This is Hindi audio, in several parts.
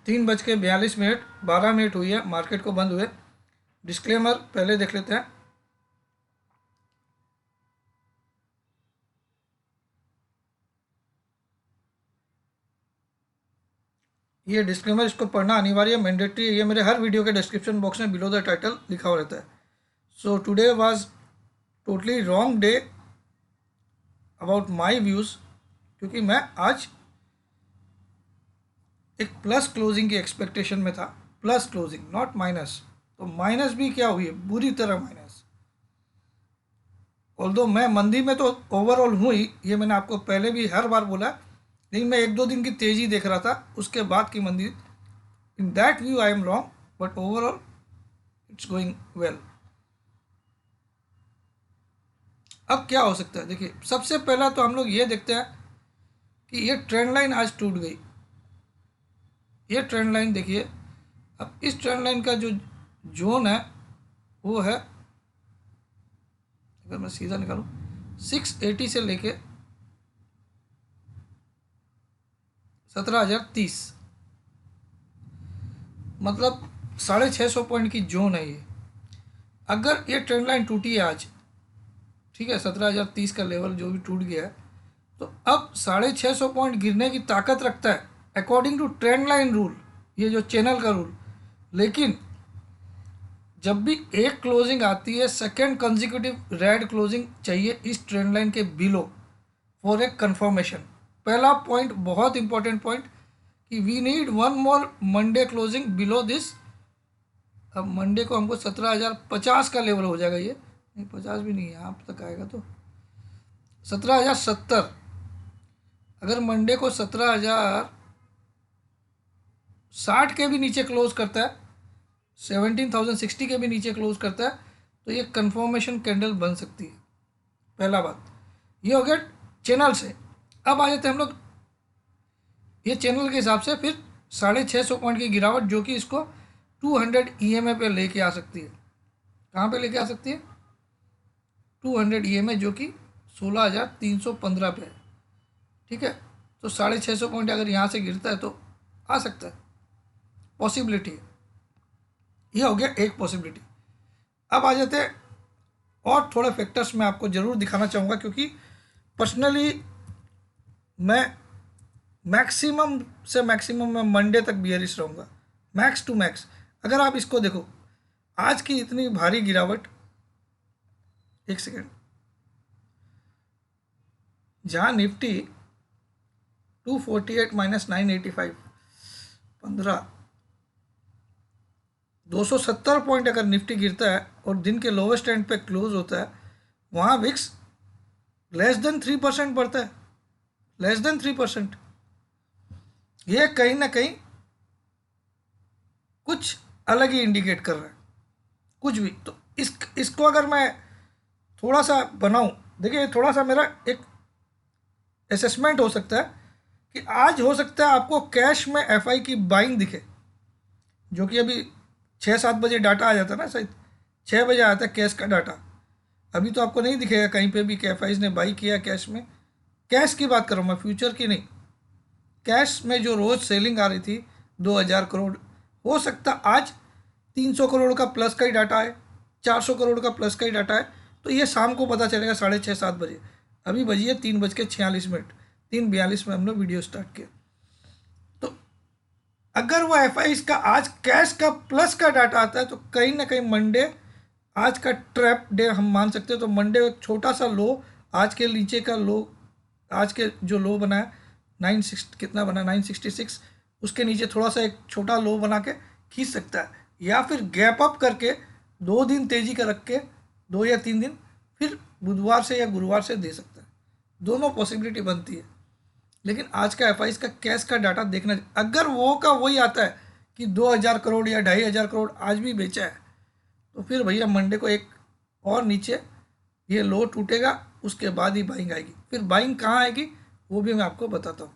3:42, 12 मिनट हुई है मार्केट को बंद हुए। डिस्क्लेमर पहले देख लेते हैं। ये डिस्क्लेमर, इसको पढ़ना अनिवार्य, मैंडेटरी। ये मेरे हर वीडियो के डिस्क्रिप्शन बॉक्स में बिलो द टाइटल लिखा हुआ रहता है। So today was totally wrong day about my views, क्योंकि मैं आज एक प्लस क्लोजिंग की एक्सपेक्टेशन में था। Plus closing, not minus. तो माइनस भी क्या हुई है, बुरी तरह माइनस। ऑल्दो मैं मंदी में तो ओवरऑल हूँ ही, ये मैंने आपको पहले भी हर बार बोला, लेकिन मैं 1-2 दिन की तेज़ी देख रहा था, उसके बाद की मंदी। In that view I am wrong, but overall it's going well. अब क्या हो सकता है, देखिए सबसे पहला तो हम लोग ये देखते हैं कि ये ट्रेंड लाइन आज टूट गई। ये ट्रेंड लाइन देखिए, अब इस ट्रेंड लाइन का जो जोन है वो है, अगर मैं सीधा निकालूं, 680 से लेके 17,030, मतलब 650 पॉइंट की जोन है ये। अगर ये ट्रेंड लाइन टूटी है आज, ठीक है, 17,030 का लेवल जो भी टूट गया है, तो अब 650 पॉइंट गिरने की ताकत रखता है according to trend line rule, ये जो चैनल का रूल। लेकिन जब भी एक क्लोजिंग आती है, सेकेंड कंजिक्यूटिव रेड क्लोजिंग चाहिए इस ट्रेंड लाइन के बिलो फॉर ए कंफर्मेशन। पहला पॉइंट, बहुत इंपॉर्टेंट पॉइंट, कि we need one more Monday closing below this. अब मंडे को हमको 17,050 का लेवल हो जाएगा, ये नहीं 50 भी नहीं है, यहाँ तक आएगा तो 17,070। अगर मंडे को 17,060 के भी नीचे क्लोज करता है, 17,060 के भी नीचे क्लोज करता है, तो ये कंफर्मेशन कैंडल बन सकती है। पहला बात ये हो गया चैनल से। अब आ जाते हैं हम लोग ये चैनल के हिसाब से, फिर 650 पॉइंट की गिरावट जो कि इसको 200 EMA पे लेके आ सकती है। कहाँ पे लेके आ सकती है, 200 EMA, जो कि 16,315 पे है, ठीक है। तो 650 पॉइंट अगर यहाँ से गिरता है तो आ सकता है, पॉसिबिलिटी है। ये हो गया एक पॉसिबिलिटी। अब आ जाते हैं और थोड़े फैक्टर्स मैं आपको ज़रूर दिखाना चाहूँगा, क्योंकि पर्सनली मैं मैक्सिमम से मैक्सिमम मैं मंडे तक बियरिश रहूँगा, मैक्स टू मैक्स। अगर आप इसको देखो, आज की इतनी भारी गिरावट, एक सेकेंड, जहाँ निफ्टी 248 माइनस 985, 15, 270 पॉइंट अगर निफ्टी गिरता है और दिन के लोवेस्ट एंड पे क्लोज होता है, वहाँ विक्स लेस देन 3% बढ़ता है, लेस देन 3%। ये कहीं ना कहीं कुछ अलग ही इंडिकेट कर रहा है, कुछ भी। तो इसको अगर मैं थोड़ा सा बनाऊं, देखिए थोड़ा सा मेरा एक असेसमेंट हो सकता है कि आज हो सकता है आपको कैश में एफआई की बाइंग दिखे, जो कि अभी 6-7 बजे डाटा आ जाता है ना, शायद 6 बजे आता है कैश का डाटा। अभी तो आपको नहीं दिखेगा कहीं पे भी कि एफआईज ने बाई किया कैश में। कैश की बात कर रहा हूँ मैं, फ्यूचर की नहीं। कैश में जो रोज़ सेलिंग आ रही थी 2,000 करोड़, हो सकता आज 300 करोड़ का प्लस का ही डाटा है, 400 करोड़ का प्लस का ही डाटा है। तो ये शाम को पता चलेगा 6:30-7 बजे। अभी बजिए 3:46, 3:42 में हम लोग वीडियो स्टार्ट किया। तो अगर वो एफ का आज कैश का प्लस का डाटा आता है, तो कहीं ना कहीं मंडे आज का ट्रैप डे हम मान सकते हैं। तो मंडे एक छोटा सा लो, आज के नीचे का लो, आज के जो लो बना है 960, कितना बना 966, उसके नीचे थोड़ा सा एक छोटा लो बना के खींच सकता है, या फिर गैप अप करके 2 दिन तेजी का रख के 2 या 3 दिन फिर बुधवार से या गुरुवार से दे सकता है। दोनों पॉसिबिलिटी बनती है। लेकिन आज का एफ का कैश का डाटा देखना, अगर वो का वही आता है कि 2,000 करोड़ या 2,500 करोड़ आज भी बेचा है, तो फिर भैया मंडे को एक और नीचे ये लो टूटेगा, उसके बाद ही बाइंग आएगी। फिर बाइंग कहाँ आएगी वो भी मैं आपको बताता हूँ।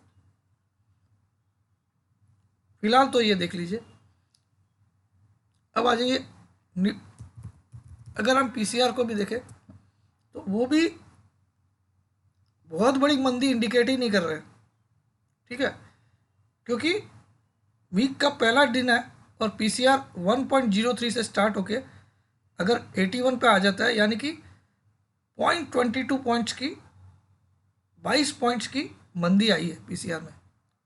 फिलहाल तो ये देख लीजिए। अब आ जाइए, अगर हम पीसीआर को भी देखें तो वो भी बहुत बड़ी मंदी इंडिकेट ही नहीं कर रहे हैं, ठीक है। क्योंकि वीक का पहला दिन है और पीसीआर 1.03 से स्टार्ट होके अगर 81 पे आ जाता है, यानी कि 0.22 पॉइंट्स की 22 पॉइंट्स की मंदी आई है पीसीआर में,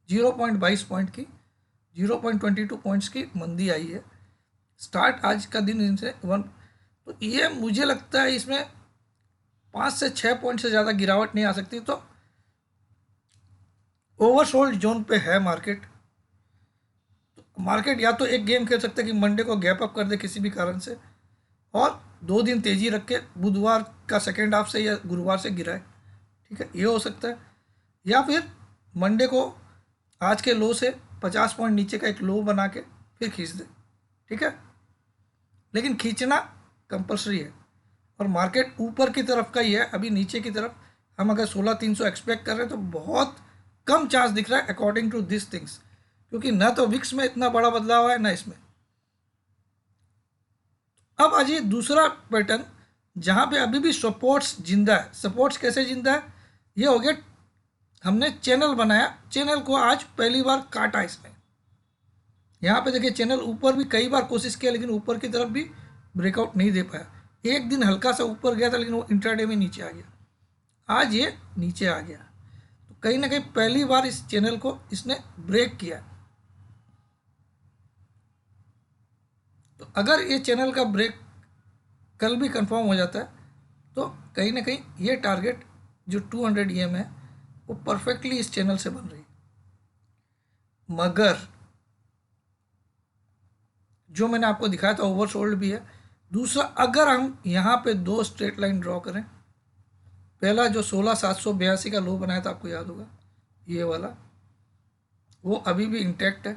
0.22 पॉइंट की 0.22 पॉइंट्स की मंदी आई है स्टार्ट आज का दिन इनसे वन। तो ये मुझे लगता है इसमें 5 से 6 पॉइंट से ज़्यादा गिरावट नहीं आ सकती। तो ओवरसोल्ड जोन पे है मार्केट। मार्केट या तो एक गेम खेल सकता है कि मंडे को गैप अप कर दे किसी भी कारण से और 2 दिन तेजी रख के बुधवार का सेकेंड हाफ से या गुरुवार से गिराए, ठीक है, ये हो सकता है। या फिर मंडे को आज के लो से 50 पॉइंट नीचे का एक लो बना के फिर खींच दे, ठीक है, लेकिन खींचना कंपलसरी है। और मार्केट ऊपर की तरफ का ही है, अभी नीचे की तरफ हम अगर 16,300 एक्सपेक्ट कर रहे हैं तो बहुत कम चांस दिख रहा है अकॉर्डिंग टू दिस थिंग्स, क्योंकि ना तो विक्स में इतना बड़ा बदलाव है ना इसमें। अब आ जाइए दूसरा पैटर्न जहाँ पे अभी भी सपोर्ट्स जिंदा है। सपोर्ट्स कैसे जिंदा है? ये हो गया, हमने चैनल बनाया, चैनल को आज पहली बार काटा इसने। यहाँ पे देखिए चैनल ऊपर भी कई बार कोशिश किया लेकिन ऊपर की तरफ भी ब्रेकआउट नहीं दे पाया। एक दिन हल्का सा ऊपर गया था लेकिन वो इंट्राडे में नीचे आ गया। आज ये नीचे आ गया, तो कहीं ना कहीं पहली बार इस चैनल को इसने ब्रेक किया। तो अगर ये चैनल का ब्रेक कल भी कंफर्म हो जाता है तो कहीं ना कहीं ये टारगेट जो 200 EM है वो परफेक्टली इस चैनल से बन रही है। मगर जो मैंने आपको दिखाया था ओवरसोल्ड भी है। दूसरा, अगर हम यहाँ पे 2 स्ट्रेट लाइन ड्रॉ करें, पहला जो 16,782 का लो बनाया था आपको याद होगा, ये वाला, वो अभी भी इंटैक्ट है।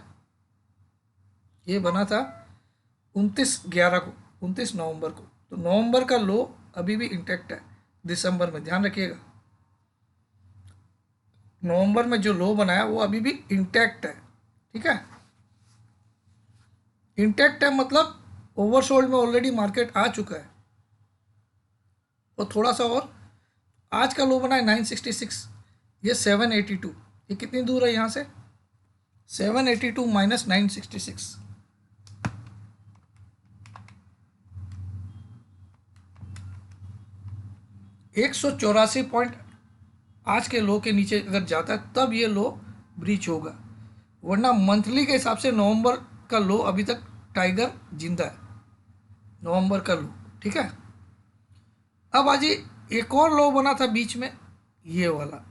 ये बना था 29/11 को, 29 नवंबर को, तो नवंबर का लो अभी भी इंटैक्ट है। दिसंबर में ध्यान रखिएगा, नवंबर में जो लो बनाया वो अभी भी इंटैक्ट है, ठीक है। इंटैक्ट है मतलब ओवरसोल्ड में ऑलरेडी मार्केट आ चुका है। और थोड़ा सा और, आज का लो बना है 966, ये 782, ये कितनी दूर है यहाँ से? 782 माइनस 966, 184 पॉइंट आज के लो के नीचे अगर जाता है तब ये लो ब्रीच होगा, वरना मंथली के हिसाब से नवंबर का लो अभी तक टाइगर जिंदा है, नवंबर का लो, ठीक है। अब आज एक और लो बना था बीच में, ये वाला,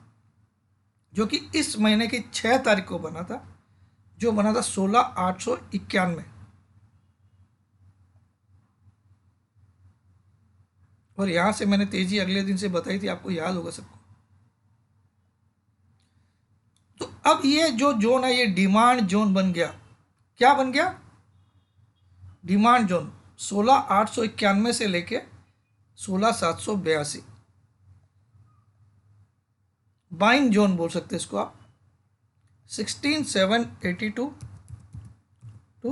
जो कि इस महीने की 6 तारीख को बना था, जो बना था 16,891, और यहां से मैंने तेजी अगले दिन से बताई थी, आपको याद होगा सबको। तो अब ये जो जोन है ये डिमांड जोन बन गया। क्या बन गया? डिमांड जोन 16,891 से लेके 16,782, बाइंग जोन बोल सकते हैं इसको आप, 16,782 to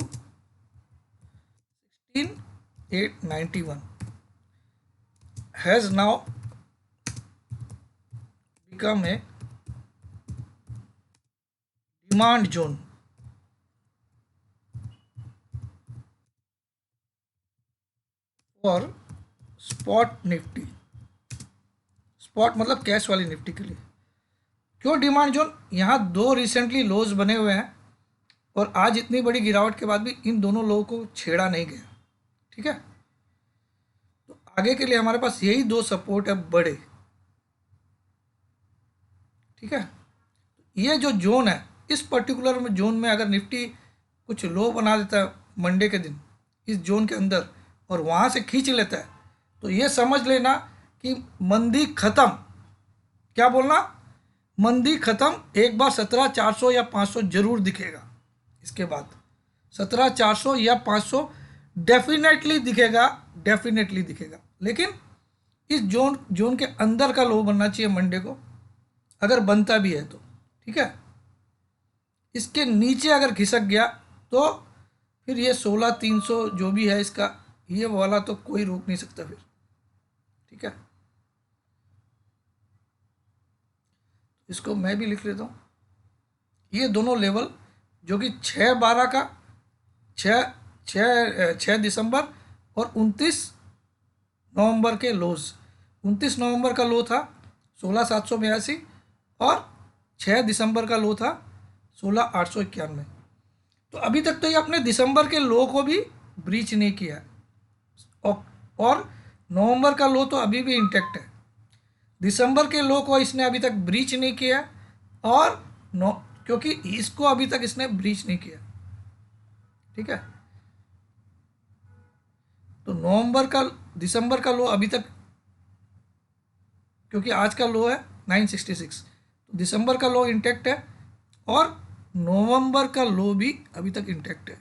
16,891 has now become a demand zone for spot Nifty. Spot मतलब कैश वाली निफ्टी के लिए। क्यों डिमांड जोन? यहाँ 2 रिसेंटली लोज बने हुए हैं और आज इतनी बड़ी गिरावट के बाद भी इन दोनों लोगों को छेड़ा नहीं गया, ठीक है। तो आगे के लिए हमारे पास यही 2 सपोर्ट है बड़े, ठीक है। ये जो जोन है, इस पर्टिकुलर जोन में अगर निफ्टी कुछ लो बना देता है मंडे के दिन इस जोन के अंदर और वहाँ से खींच लेता है तो ये समझ लेना कि मंदी खत्म। क्या बोलना? मंदी खत्म। एक बार 17,400 या 500 जरूर दिखेगा, इसके बाद 17,400 या 500 डेफिनेटली दिखेगा, डेफिनेटली दिखेगा। लेकिन इस जोन के अंदर का लो बनना चाहिए मंडे को, अगर बनता भी है तो, ठीक है। इसके नीचे अगर खिसक गया तो फिर ये 16,300 जो भी है इसका, ये वाला तो कोई रोक नहीं सकता फिर, ठीक है। इसको मैं भी लिख लेता हूँ। ये दोनों लेवल जो कि 6/12 का 6 दिसंबर और 29 नवंबर के लोज। 29 नवंबर का लो था 16,782 और 6 दिसंबर का लो था 16,891। तो अभी तक तो ये अपने दिसंबर के लो को भी ब्रीच नहीं किया है। और नवंबर का लो तो अभी भी इंटैक्ट है। दिसंबर के लो को इसने अभी तक ब्रीच नहीं किया और क्योंकि इसको अभी तक इसने ब्रीच नहीं किया। ठीक है, तो दिसंबर का लो अभी तक, क्योंकि आज का लो है 966, तो दिसंबर का लो इंटैक्ट है और नवंबर का लो भी अभी तक इंटैक्ट है।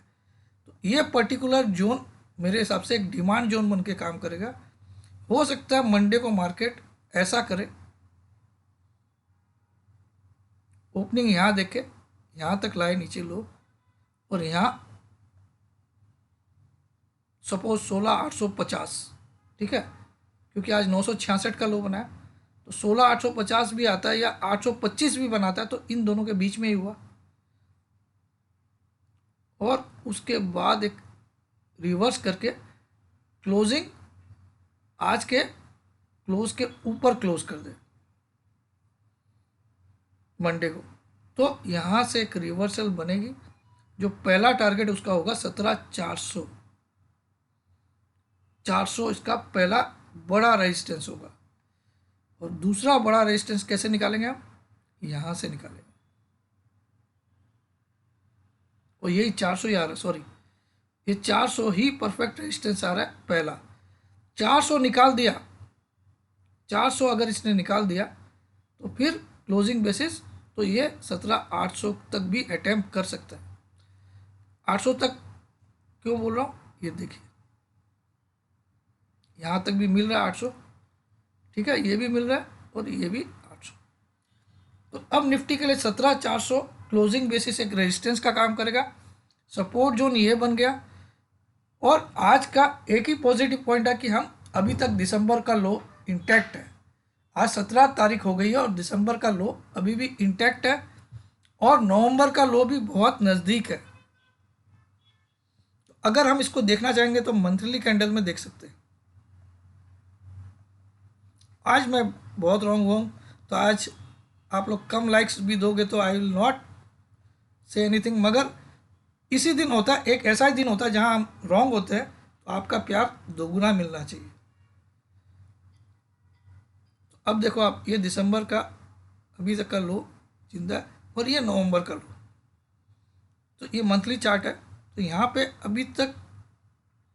तो ये पर्टिकुलर जोन मेरे हिसाब से एक डिमांड जोन बन के काम करेगा। हो सकता है मंडे को मार्केट ऐसा करे, ओपनिंग यहाँ देखे, यहाँ तक लाए नीचे लो और यहाँ सपोज 16,850, ठीक है, क्योंकि आज 966 का लो बना है, तो 16,850 भी आता है या 825 भी बनाता है, तो इन दोनों के बीच में ही हुआ और उसके बाद एक रिवर्स करके क्लोजिंग आज के क्लोज के ऊपर क्लोज कर दे मंडे को, तो यहाँ से एक रिवर्सल बनेगी। जो पहला टारगेट उसका होगा 17,400, 400 इसका पहला बड़ा रेजिस्टेंस होगा। और दूसरा बड़ा रेजिस्टेंस कैसे निकालेंगे हम, यहाँ से निकालेंगे, और यही 400 ही आ रहा है, सॉरी ये 400 ही परफेक्ट रेजिस्टेंस आ रहा है पहला। 400 निकाल दिया, 400 अगर इसने निकाल दिया तो फिर क्लोजिंग बेसिस तो ये 17,800 तक भी अटेम्प्ट कर सकता है। 800 तक क्यों बोल रहा हूँ, ये देखिए यहाँ तक भी मिल रहा है 800, ठीक है, ये भी मिल रहा है और ये भी 800। तो अब निफ्टी के लिए 17,400 क्लोजिंग बेसिस एक रेजिस्टेंस का काम करेगा। सपोर्ट जोन ये बन गया। और आज का एक ही पॉजिटिव पॉइंट है कि हम अभी तक दिसंबर का लो इंटैक्ट है। आज 17 तारीख हो गई है और दिसंबर का लो अभी भी इंटैक्ट है और नवंबर का लो भी बहुत नज़दीक है। तो अगर हम इसको देखना चाहेंगे तो मंथली कैंडल में देख सकते हैं। आज मैं बहुत रॉन्ग हुआ हूँ, तो आज आप लोग कम लाइक्स भी दोगे तो I will not say anything, मगर इसी दिन होता है, एक ऐसा ही दिन होता है जहां हम रॉन्ग होते हैं, तो आपका प्यार दोगुना मिलना चाहिए। तो अब देखो आप, ये दिसंबर का अभी तक का लो जिंदा है और ये नवंबर का लो, तो ये मंथली चार्ट है, तो यहाँ पे अभी तक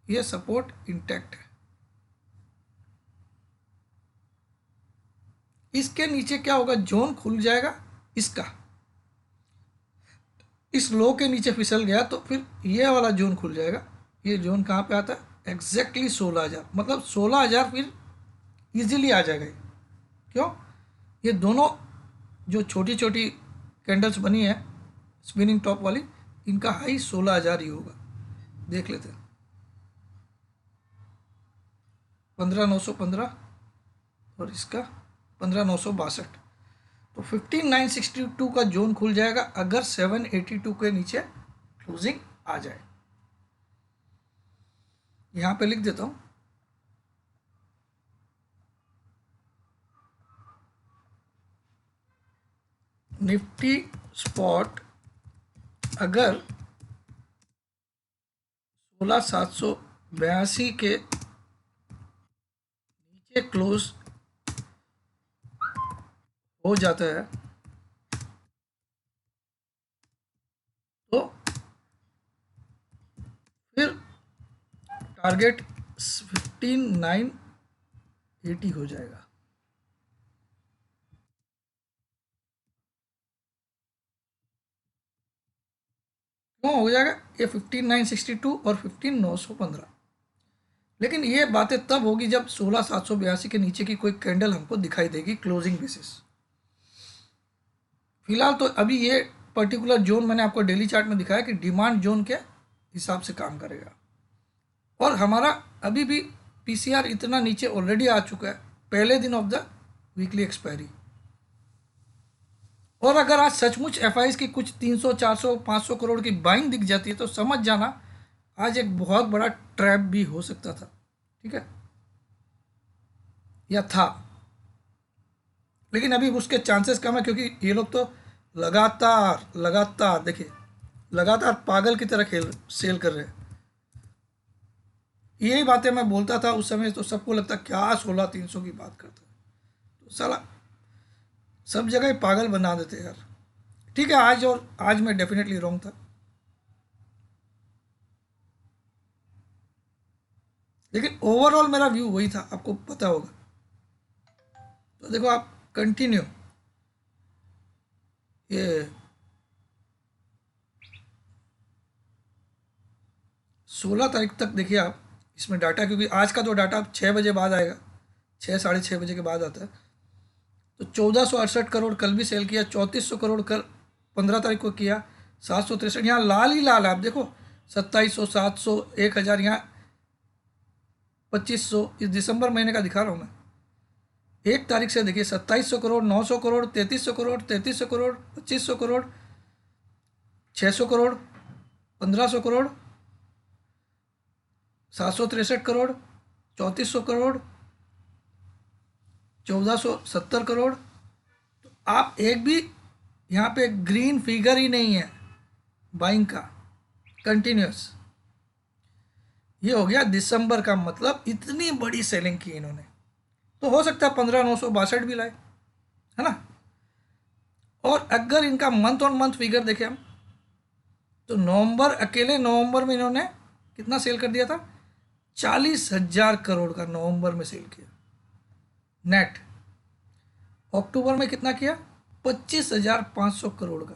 ये सपोर्ट इंटैक्ट है। इसके नीचे क्या होगा, जोन खुल जाएगा इसका, इस लो के नीचे फिसल गया तो फिर ये वाला जोन खुल जाएगा। ये जोन कहाँ पे आता है, एग्जैक्टली 16,000, मतलब 16,000 फिर इजीली आ जाएगा। क्यों, ये दोनों जो छोटी छोटी कैंडल्स बनी है स्पिनिंग टॉप वाली, इनका हाई 16,000 ही होगा। देख लेते हैं, 15,915 और इसका 15,962, तो 15,962 का जोन खुल जाएगा अगर 782 के नीचे क्लोजिंग आ जाए। यहां पे लिख देता हूं, निफ्टी स्पॉट अगर 16,782 के नीचे क्लोज हो जाता है तो फिर टारगेट 15,980 हो जाएगा। क्यों हो जाएगा, ये 15,962 और 15,915। लेकिन ये बातें तब होगी जब 16,782 के नीचे की कोई कैंडल हमको दिखाई देगी क्लोजिंग बेसिस। फिलहाल तो अभी ये पर्टिकुलर जोन मैंने आपको डेली चार्ट में दिखाया कि डिमांड जोन के हिसाब से काम करेगा। और हमारा अभी भी पीसीआर इतना नीचे ऑलरेडी आ चुका है पहले दिन ऑफ द वीकली एक्सपायरी, और अगर आज सचमुच एफआईज की कुछ 300 400 500 करोड़ की बाइंग दिख जाती है तो समझ जाना आज एक बहुत बड़ा ट्रैप भी हो सकता था, ठीक है, या था। लेकिन अभी उसके चांसेस कम है क्योंकि ये लोग तो लगातार लगातार देखिए लगातार पागल की तरह खेल सेल कर रहे हैं। यही बातें मैं बोलता था उस समय, तो सबको लगता क्या 16,300 की बात करता है, तो साला सब जगह ही पागल बना देते यार। ठीक है, आज मैं डेफिनेटली रॉन्ग था, लेकिन ओवरऑल मेरा व्यू वही था, आपको पता होगा। तो देखो आप कंटिन्यू ये 16 तारीख तक देखिए आप इसमें डाटा, क्योंकि आज का तो डाटा 6 बजे बाद आएगा, 6 साढ़े 6 बजे के बाद आता है। तो 1468 करोड़ कल भी सेल किया, 3400 करोड़ कल 15 तारीख को किया, 763 यहाँ लाल ही लाल है आप देखो, 2700 700 1000 यहाँ 2500 इस दिसंबर महीने का दिखा रहा हूँ मैं। 1 तारीख से देखिए 2700 करोड़ 900 करोड़ 3300 करोड़ 3300 करोड़ 2500 करोड़ 600 करोड़ 1500 करोड़ 763 करोड़ 3400 करोड़ 1470 करोड़। तो आप एक भी यहाँ पे ग्रीन फिगर ही नहीं है बाइंग का, कंटिन्यूस। ये हो गया दिसंबर का, मतलब इतनी बड़ी सेलिंग की इन्होंने। तो हो सकता है 15,962 भी लाए, है ना। और अगर इनका मंथ ऑन मंथ फिगर देखें हम, तो अकेले नवंबर में इन्होंने कितना सेल कर दिया था, 40,000 करोड़ का नवंबर में सेल किया नेट। अक्टूबर में कितना किया, 25,500 करोड़ का।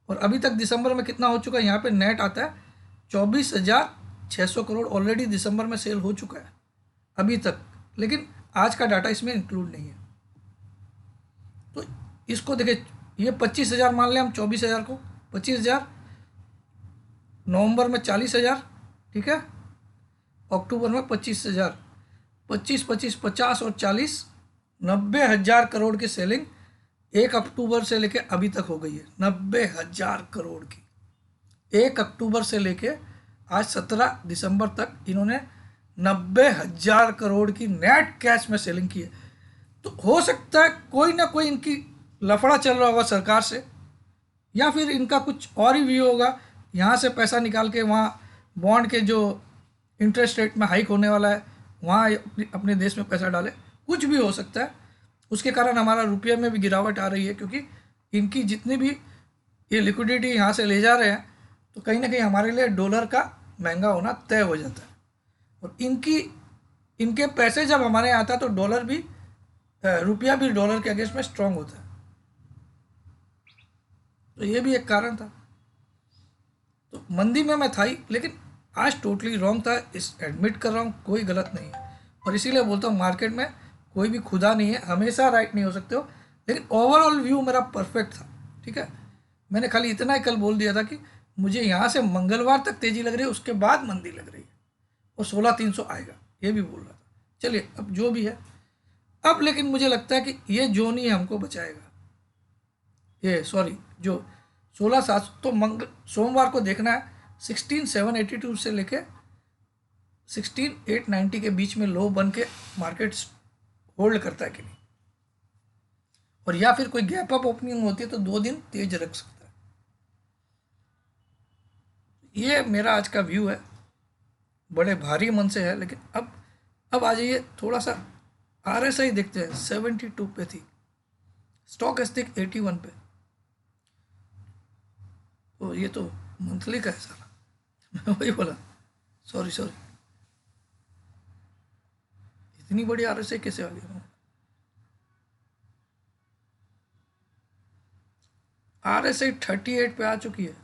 और अभी तक दिसंबर में कितना हो चुका है, यहाँ पे नेट आता है 24,600 करोड़ ऑलरेडी दिसंबर में सेल हो चुका है अभी तक। लेकिन आज का डाटा इसमें इंक्लूड नहीं है। तो इसको देखिए, ये 25,000 मान लें हम, 24,000 को 25,000, नवंबर में 40,000, ठीक है, अक्टूबर में 25,000, 25 25 50 और 40 90,000 करोड़ की सेलिंग 1 अक्टूबर से लेके अभी तक हो गई है। 90,000 करोड़ की 1 अक्टूबर से लेके आज 17 दिसंबर तक इन्होंने 90,000 करोड़ की नेट कैश में सेलिंग की है। तो हो सकता है कोई ना कोई इनकी लफड़ा चल रहा होगा सरकार से, या फिर इनका कुछ और ही व्यू होगा, यहाँ से पैसा निकाल के वहाँ बॉन्ड के जो इंटरेस्ट रेट में हाइक होने वाला है वहाँ अपने देश में पैसा डाले, कुछ भी हो सकता है। उसके कारण हमारा रुपये में भी गिरावट आ रही है, क्योंकि इनकी जितनी भी ये लिक्विडिटी यहाँ से ले जा रहे हैं, तो कहीं ना कहीं हमारे लिए डॉलर का महंगा होना तय हो जाता है। और इनके पैसे जब हमारे यहाँ आता है तो डॉलर भी, रुपया भी डॉलर के अगेंस्ट में स्ट्रांग होता है। तो ये भी एक कारण था। तो मंदी में मैं था ही, लेकिन आज टोटली रॉन्ग था, इस एडमिट कर रहा हूँ, कोई गलत नहीं है। और इसीलिए बोलता हूँ मार्केट में कोई भी खुदा नहीं है, हमेशा राइट नहीं हो सकते हो। लेकिन ओवरऑल व्यू मेरा परफेक्ट था, ठीक है। मैंने खाली इतना ही कल बोल दिया था कि मुझे यहाँ से मंगलवार तक तेज़ी लग रही है, उसके बाद मंदी लग रही है, और 16,300 आएगा, ये भी बोल रहा था। चलिए अब जो भी है, अब लेकिन मुझे लगता है कि ये जोन ही हमको बचाएगा। ये सॉरी, जो 16,700, तो सोमवार को देखना है 16,782 से लेके 16,890 के बीच में लो बन के मार्केट होल्ड करता है कि नहीं, और या फिर कोई गैप अप ओपनिंग होती है तो 2 दिन तेज रख सकता है। ये मेरा आज का व्यू है, बड़े भारी मन से है। लेकिन अब आ जाइए थोड़ा सा RSI देखते हैं, 72 पे थी, स्टॉकेस्टिक 81 पे। तो ये तो मंथली का है सारा वही बोला, सॉरी इतनी बड़ी RSI कैसे आ गई। RSI 38 पे आ चुकी है,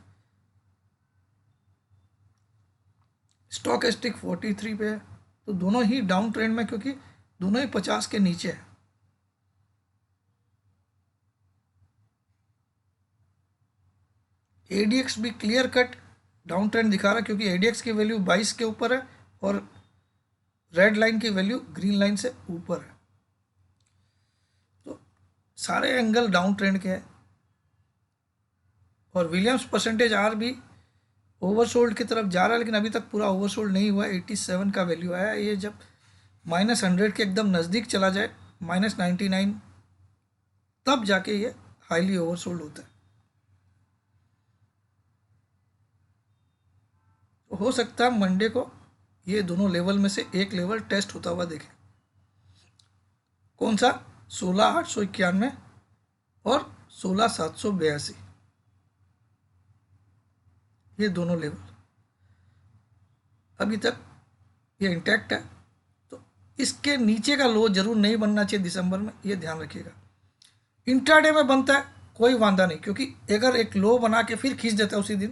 स्टॉकेस्टिक 43 पे है। तो दोनों ही डाउन ट्रेंड में, क्योंकि दोनों ही 50 के नीचे है। ADX भी क्लियर कट डाउन ट्रेंड दिखा रहा है, क्योंकि ADX की वैल्यू 22 के ऊपर है और रेड लाइन की वैल्यू ग्रीन लाइन से ऊपर है। तो सारे एंगल डाउन ट्रेंड के हैं और विलियम्स परसेंटेज आर भी ओवरसोल्ड की तरफ जा रहा है, लेकिन अभी तक पूरा ओवरसोल्ड नहीं हुआ है। 87 का वैल्यू आया। ये जब -100 के एकदम नज़दीक चला जाए, -99, तब जाके ये हाईली ओवरसोल्ड होता है। तो हो सकता है मंडे को ये दोनों लेवल में से एक लेवल टेस्ट होता हुआ देखें। कौन सा? 16,891 और 16,782, ये दोनों लेवल अभी तक ये इंटैक्ट है। तो इसके नीचे का लो जरूर नहीं बनना चाहिए दिसंबर में, ये ध्यान रखिएगा। इंट्राडे में बनता है कोई वांदा नहीं, क्योंकि अगर एक लो बना के फिर खींच देता है उसी दिन,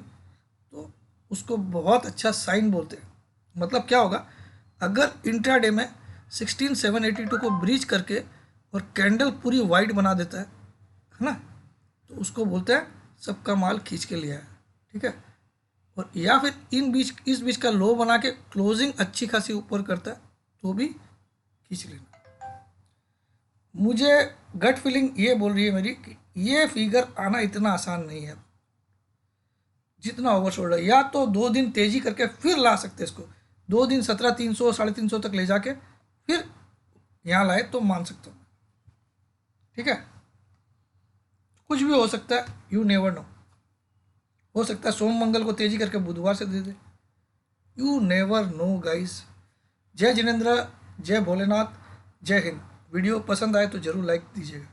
तो उसको बहुत अच्छा साइन बोलते हैं। मतलब क्या होगा, अगर इंट्राडे में 16,782 को ब्रीच करके और कैंडल पूरी वाइट बना देता है ना, तो उसको बोलते हैं सबका माल खींच के लिया है। ठीक है। और या फिर इस बीच का लो बना के क्लोजिंग अच्छी खासी ऊपर करता है, तो भी खींच लेना। मुझे गट फीलिंग ये बोल रही है मेरी कि ये फिगर आना इतना आसान नहीं है जितना ओवरसोल्ड है। या तो 2 दिन तेजी करके फिर ला सकते इसको, 2 दिन 17,300 350 तक ले जाके फिर यहाँ लाए तो मान सकता हूँ। ठीक है। कुछ भी हो सकता है, यू नेवर नो। हो सकता है सोम मंगल को तेजी करके बुधवार से दे दे, यू नेवर नो गाइस। जय जिनेंद्र, जय भोलेनाथ, जय हिंद। वीडियो पसंद आए तो जरूर लाइक दीजिएगा।